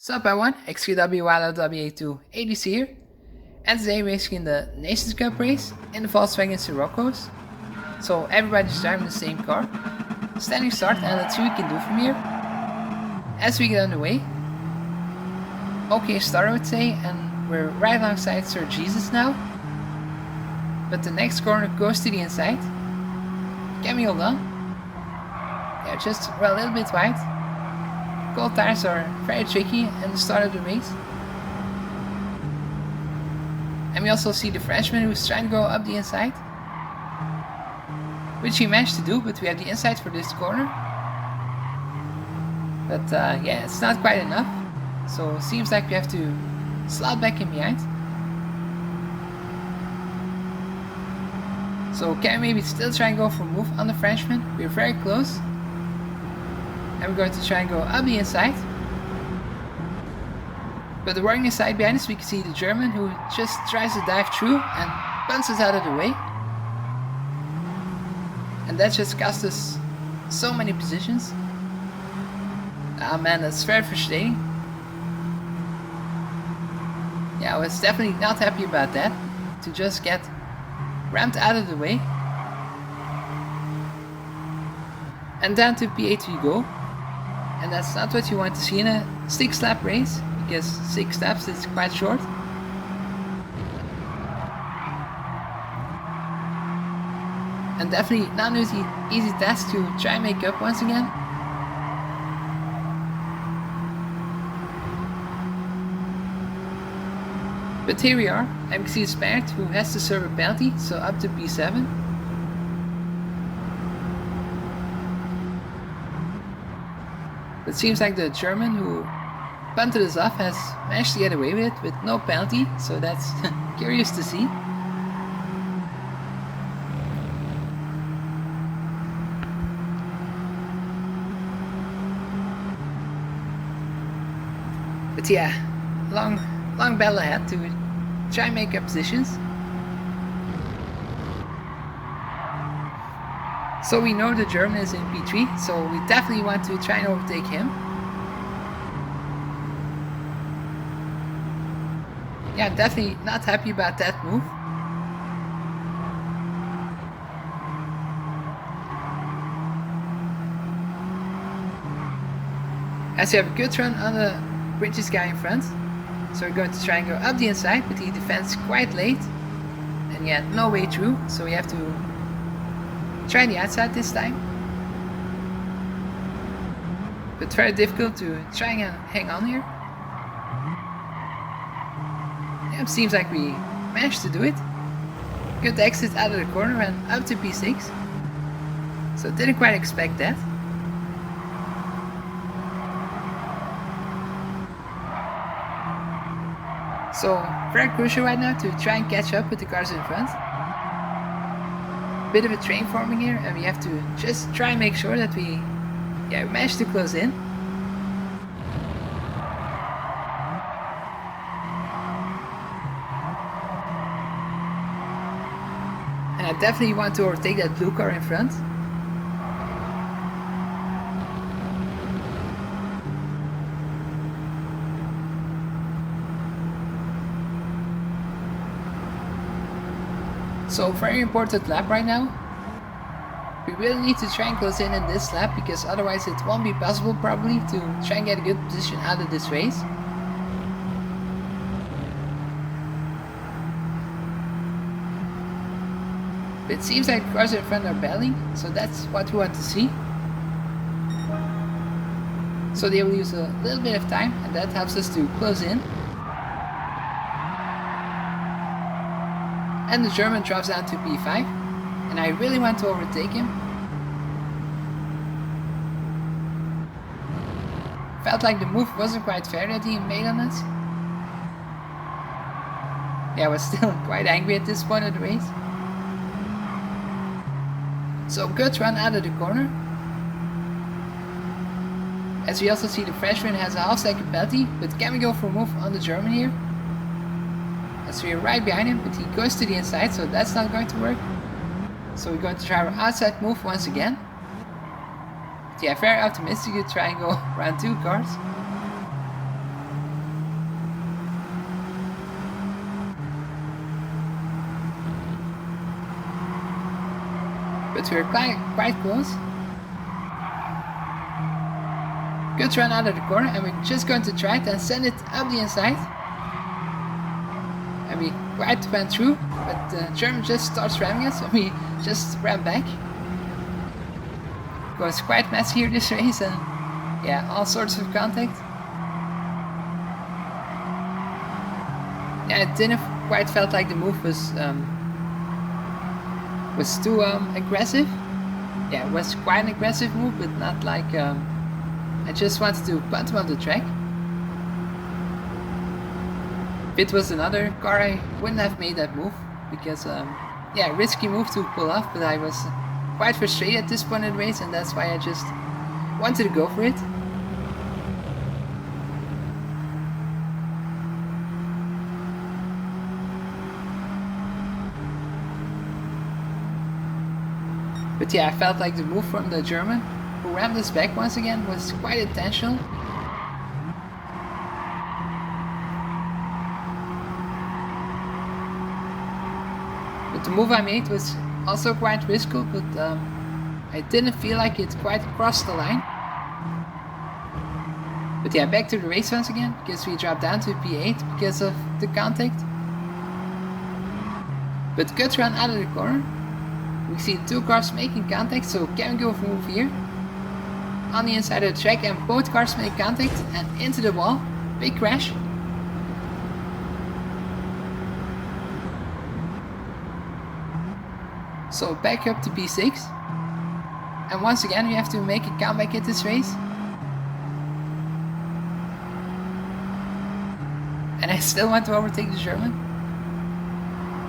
Sup everyone, XQWYLW82 ADC here, and today we're racing in the Nations Cup race in the Volkswagen Sciroccos. So everybody's driving the same car. Standing start, and let's see what we can do from here. As we get underway. Okay start I would say, and we're right alongside Sir Jesus now. But the next corner goes to the inside. Can we hold on? Yeah, just a little bit wide. Cold tires are very tricky at the start of the race. And we also see the Frenchman who's trying to go up the inside. Which he managed to do, but we have the inside for this corner. But yeah, it's not quite enough. So it seems like we have to slot back in behind. So can we maybe still try and go for a move on the Frenchman? We're very close. And we're going to try and go up the inside. But the working inside behind us, we can see the German who just tries to dive through and punts us out of the way. And that just cost us so many positions. Ah man, that's very frustrating. Yeah, I was definitely not happy about that. To just get rammed out of the way. And down to P8 we go. And that's not what you want to see in a 6-lap race, because 6 laps is quite short. And definitely not an easy task to try and make up once again. But here we are, MXC Spaniard who has to serve a penalty, so up to P7. It seems like the German who punted us off has managed to get away with it with no penalty, so that's curious to see. But yeah, long battle ahead to try and make up positions. So we know the German is in P3, so we definitely want to try and overtake him. Yeah, definitely not happy about that move. As we have a good run on the British guy in front. So we're going to try and go up the inside, but he defends quite late. And yeah, no way through, so we have to try the outside this time. But very difficult to try and hang on here. Yeah, it seems like we managed to do it. Good exit out of the corner and up to P6. So didn't quite expect that. So very crucial right now to try and catch up with the cars in front. Bit of a train forming here, and we have to just try and make sure that we manage to close in. And I definitely want to overtake that blue car in front. So very important lap right now. We really need to try and close in this lap, because otherwise it won't be possible probably to try and get a good position out of this race. But it seems like the cars in front are battling, so that's what we want to see. So they will use a little bit of time, and that helps us to close in. And the German drops down to P5, and I really want to overtake him. Felt like the move wasn't quite fair that he made on us. Yeah, I was still quite angry at this point of the race. So good run out of the corner. As we also see the Frenchman has a half-second penalty, but can we go for a move on the German here? As we are right behind him, but he goes to the inside, so that's not going to work. So we're going to try our outside move once again. But yeah, very optimistic to try and go around 2 cars. but we're quite close. Good run out of the corner, and we're just going to try it and send it up the inside. And we quite went through, but the German just starts ramming us, and we just ran back. It was quite messy here this race, and yeah, all sorts of contact. Yeah, it didn't quite felt like the move was too aggressive. Yeah, it was quite an aggressive move, but not like I just wanted to punt him on the track. If it was another car, I wouldn't have made that move because yeah, risky move to pull off, but I was quite frustrated at this point in the race, and that's why I just wanted to go for it. But yeah, I felt like the move from the German, who rammed us back once again, was quite intentional. But the move I made was also quite risky, but I didn't feel like it quite crossed the line. But yeah, back to the race once again, because we dropped down to P8 because of the contact. But good run out of the corner. We see two cars making contact, so can we go for a move here? On the inside of the track, and both cars make contact and into the wall. Big crash. So back up to P6. And once again we have to make a comeback at this race. And I still want to overtake the German.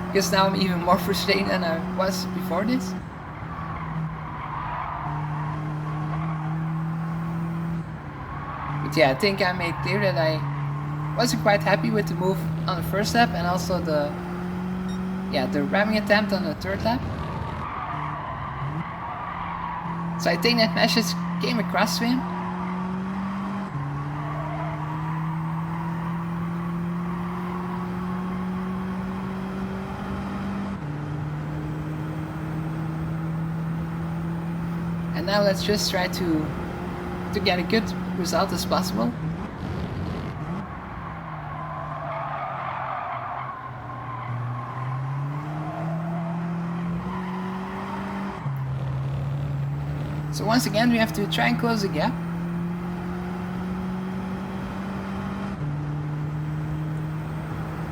Because now I'm even more frustrated than I was before this. But yeah, I think I made clear that I wasn't quite happy with the move on the first lap, and also the ramming attempt on the third lap. So I think that message came across to him. And now let's just try to get a good result as possible. So once again we have to try and close the gap.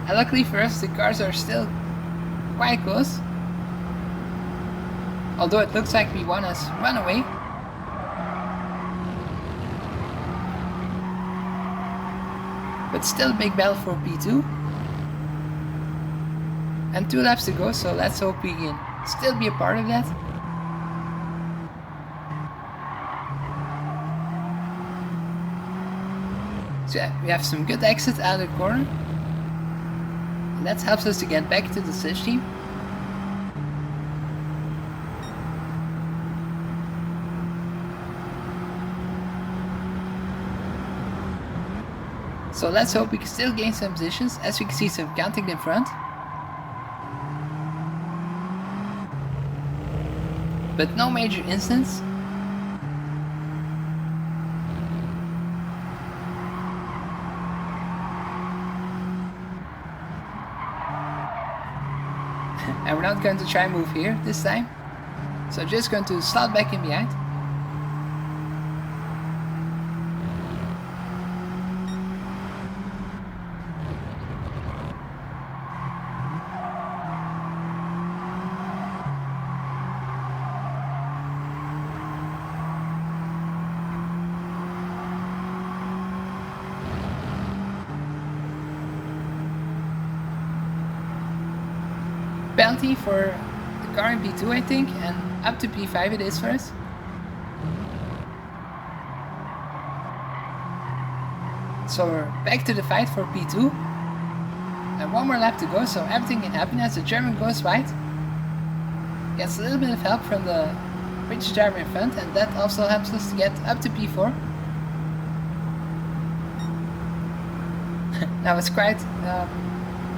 And luckily for us, the cars are still quite close. Although it looks like P1 has run away. But still a big battle for P2. And 2 laps to go, so let's hope we can still be a part of that. So yeah, we have some good exits out of the corner. And that helps us to get back to the switch team. So let's hope we can still gain some positions, as we can see some contact in front. But no major incidents. And we're not going to try and move here this time. So just going to slot back in behind. Penalty for the car in P2, I think, and up to P5 it is for us. So we're back to the fight for P2. And one more lap to go, so everything can happen as the German goes wide. Gets a little bit of help from the British driver in front, and that also helps us to get up to P4. Now it's quite...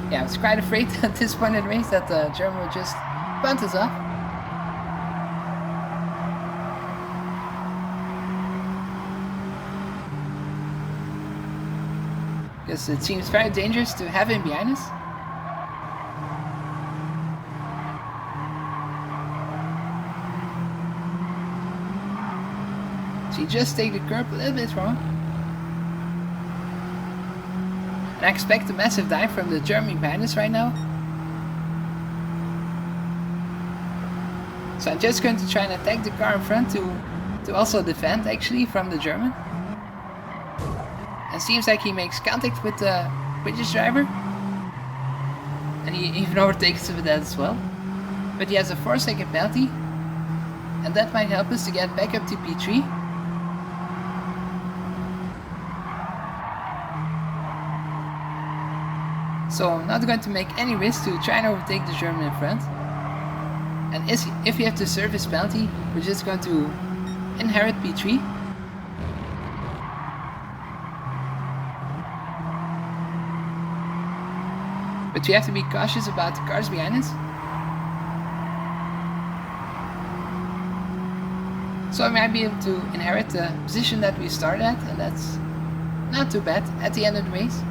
I was quite afraid at this point in the race that the German would just punt us off. because it seems very dangerous to have him behind us. So you just take the curb a little bit wrong. And I expect a massive dive from the German behind us right now. So I'm just going to try and attack the car in front to also defend actually from the German. And seems like he makes contact with the British driver. And he even overtakes with that as well. But he has a 4-second penalty. And that might help us to get back up to P3. So I'm not going to make any risk to try and overtake the German in front. And if we have to serve his penalty, we're just going to inherit P3. But we have to be cautious about the cars behind us. So I might be able to inherit the position that we started at, and that's not too bad at the end of the race.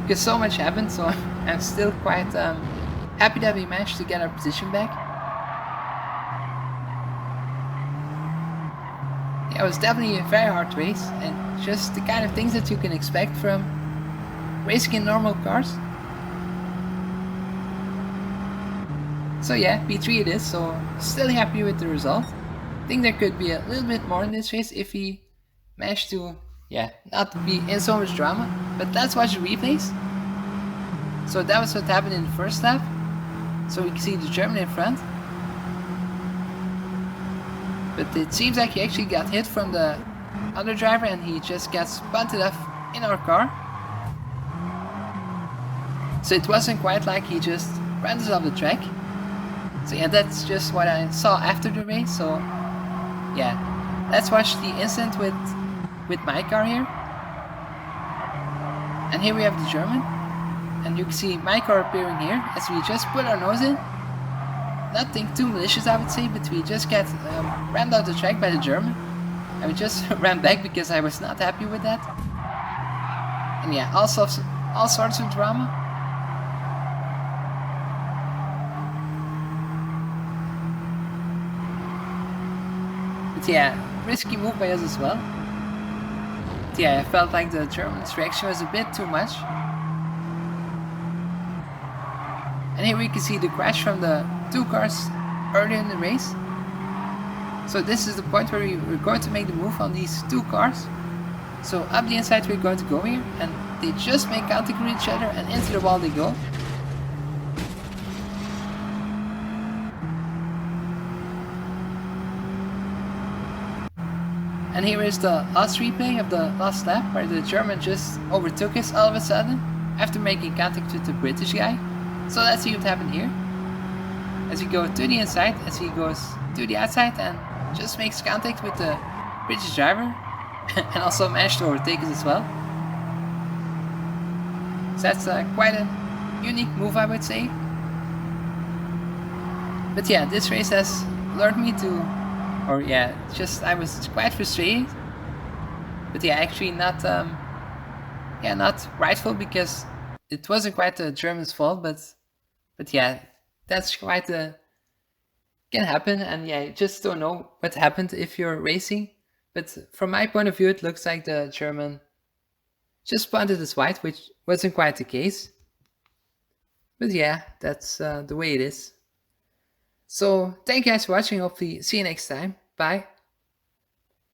Because so much happened, so I'm still quite happy that we managed to get our position back. Yeah, it was definitely a very hard race, and just the kind of things that you can expect from racing in normal cars. So yeah, P3 it is, so still happy with the result. I think there could be a little bit more in this race if we managed to, not be in so much drama. But let's watch the replays. So that was what happened in the first lap. So we can see the German in front. But it seems like he actually got hit from the other driver and he just gets punted off in our car. So it wasn't quite like he just ran us off the track. So yeah, that's just what I saw after the race. So yeah, let's watch the incident with my car here. And here we have the German. And you can see my car appearing here as we just put our nose in. Nothing too malicious, I would say, but we just get rammed out the track by the German. And we just ran back because I was not happy with that. And yeah, all sorts of drama. But yeah, risky move by us as well. But yeah, I felt like the German's reaction was a bit too much. And here we can see the crash from the two cars earlier in the race. So this is the point where we're going to make the move on these two cars. So up the inside we're going to go here, and they just make contact with each other and into the wall they go. And here is the last replay of the last lap where the German just overtook us all of a sudden after making contact with the British guy. So let's see what happened here. As we go to the inside, as he goes to the outside and just makes contact with the British driver and also managed to overtake us as well. So that's quite a unique move, I would say. But yeah, this race has learned me to, I was quite frustrated. But yeah, actually not rightful because it wasn't quite the German's fault, but yeah, that's quite can happen, and yeah, you just don't know what happened if you're racing. But from my point of view, it looks like the German just punted us wide, which wasn't quite the case. But yeah, that's the way it is. So thank you guys for watching. Hopefully see you next time. Bye.